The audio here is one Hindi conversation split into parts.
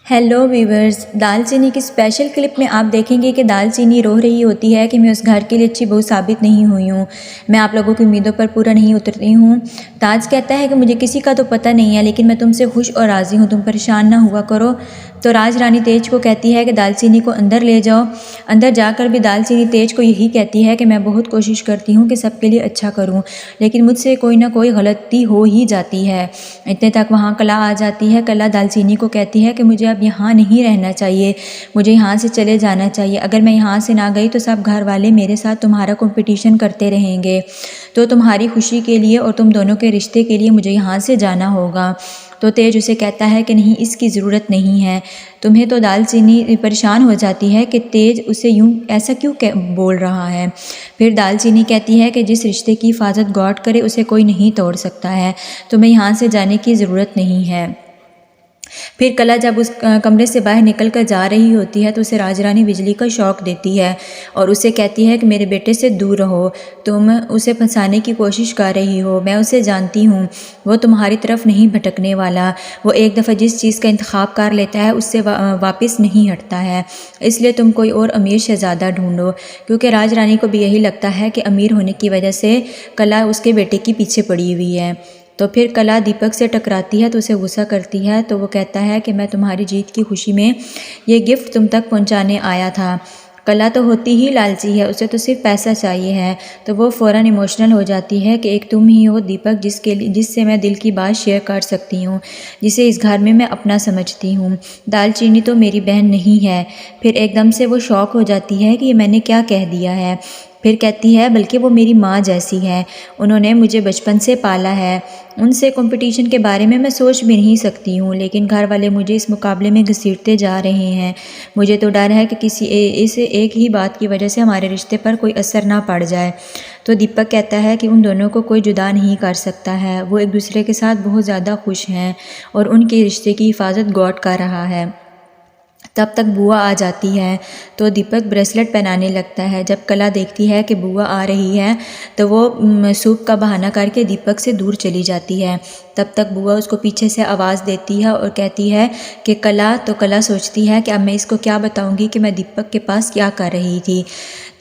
हेलो वीवर्स, दालचीनी की स्पेशल क्लिप में आप देखेंगे कि दालचीनी रो रही होती है कि मैं उस घर के लिए अच्छी बहू साबित नहीं हुई हूँ, मैं आप लोगों की उम्मीदों पर पूरा नहीं उतरती हूँ। ताज कहता है कि मुझे किसी का तो पता नहीं है, लेकिन मैं तुमसे खुश और राज़ी हूँ, तुम परेशान ना हुआ करो। तो राज रानी तेज को कहती है कि दालचीनी को अंदर ले जाओ। अंदर जाकर भी दालचीनी तेज को यही कहती है कि मैं बहुत कोशिश करती हूँ कि सबके लिए अच्छा करूँ, लेकिन मुझसे कोई ना कोई गलती हो ही जाती है। इतने तक वहाँ कला आ जाती है। कला दालचीनी को कहती है कि मुझे अब यहाँ नहीं रहना चाहिए, मुझे यहाँ से चले जाना चाहिए। अगर मैं यहाँ से ना गई तो सब घर वाले मेरे साथ तुम्हारा कंपटीशन करते रहेंगे, तो तुम्हारी खुशी के लिए और तुम दोनों के रिश्ते के लिए मुझे यहाँ से जाना होगा। तो तेज उसे कहता है कि नहीं, इसकी ज़रूरत नहीं है तुम्हें। तो दालचीनी परेशान हो जाती है कि तेज उसे यूँ ऐसा क्यों बोल रहा है। फिर दालचीनी कहती है कि जिस रिश्ते की हिफाजत गॉड करे उसे कोई नहीं तोड़ सकता है, तुम्हें यहाँ से जाने की ज़रूरत नहीं है। फिर कला जब उस कमरे से बाहर निकल कर जा रही होती है तो उसे राजरानी बिजली का शौक देती है और उसे कहती है कि मेरे बेटे से दूर रहो, तुम उसे फंसाने की कोशिश कर रही हो, मैं उसे जानती हूँ, वो तुम्हारी तरफ नहीं भटकने वाला। वो एक दफ़ा जिस चीज़ का इंतखाब कर लेता है उससे वापस नहीं हटता है, इसलिए तुम कोई और अमीर शहज़ादा ढूंढो। क्योंकि राजरानी को भी यही लगता है कि अमीर होने की वजह से कला उसके बेटे के पीछे पड़ी हुई है। तो फिर कला दीपक से टकराती है तो उसे गुस्सा करती है। तो वो कहता है कि मैं तुम्हारी जीत की खुशी में ये गिफ्ट तुम तक पहुंचाने आया था। कला तो होती ही लालची है, उसे तो सिर्फ पैसा चाहिए है। तो वो फ़ौरन इमोशनल हो जाती है कि एक तुम ही हो दीपक जिससे मैं दिल की बात शेयर कर सकती हूँ, जिसे इस घर में मैं अपना समझती हूँ। दालचीनी तो मेरी बहन नहीं है। फिर एकदम से वो शॉक हो जाती है कि ये मैंने क्या कह दिया है। फिर कहती है बल्कि वो मेरी माँ जैसी है, उन्होंने मुझे बचपन से पाला है, उनसे कंपटीशन के बारे में मैं सोच भी नहीं सकती हूँ, लेकिन घर वाले मुझे इस मुकाबले में घसीटते जा रहे हैं। मुझे तो डर है कि इस एक ही बात की वजह से हमारे रिश्ते पर कोई असर ना पड़ जाए। तो दीपक कहता है कि उन दोनों को कोई जुदा नहीं कर सकता है, वो एक दूसरे के साथ बहुत ज़्यादा खुश हैं और उनके रिश्ते की हिफाजत गॉड कर रहा है। तब तक बुआ आ जाती है तो दीपक ब्रेसलेट पहनाने लगता है। जब कला देखती है कि बुआ आ रही है तो वो सूप का बहाना करके दीपक से दूर चली जाती है। तब तक बुआ उसको पीछे से आवाज़ देती है और कहती है कि कला। तो कला सोचती है कि अब मैं इसको क्या बताऊंगी कि मैं दीपक के पास क्या कर रही थी।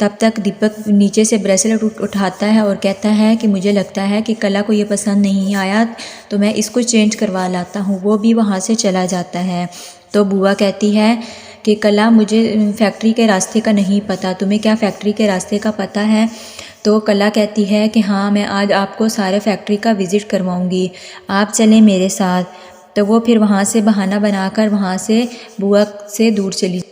तब तक दीपक नीचे से ब्रेसलेट उठाता है और कहता है कि मुझे लगता है कि कला को ये पसंद नहीं आया, तो मैं इसको चेंज करवा लाता हूँ। वो भी वहाँ से चला जाता है। तो बुआ कहती है कि कला, मुझे फैक्ट्री के रास्ते का नहीं पता, तुम्हें क्या फैक्ट्री के रास्ते का पता है? तो कला कहती है कि हाँ, मैं आज आपको सारे फैक्ट्री का विज़िट करवाऊंगी, आप चलें मेरे साथ। तो वो फिर वहाँ से बहाना बनाकर वहाँ से बुआ से दूर चली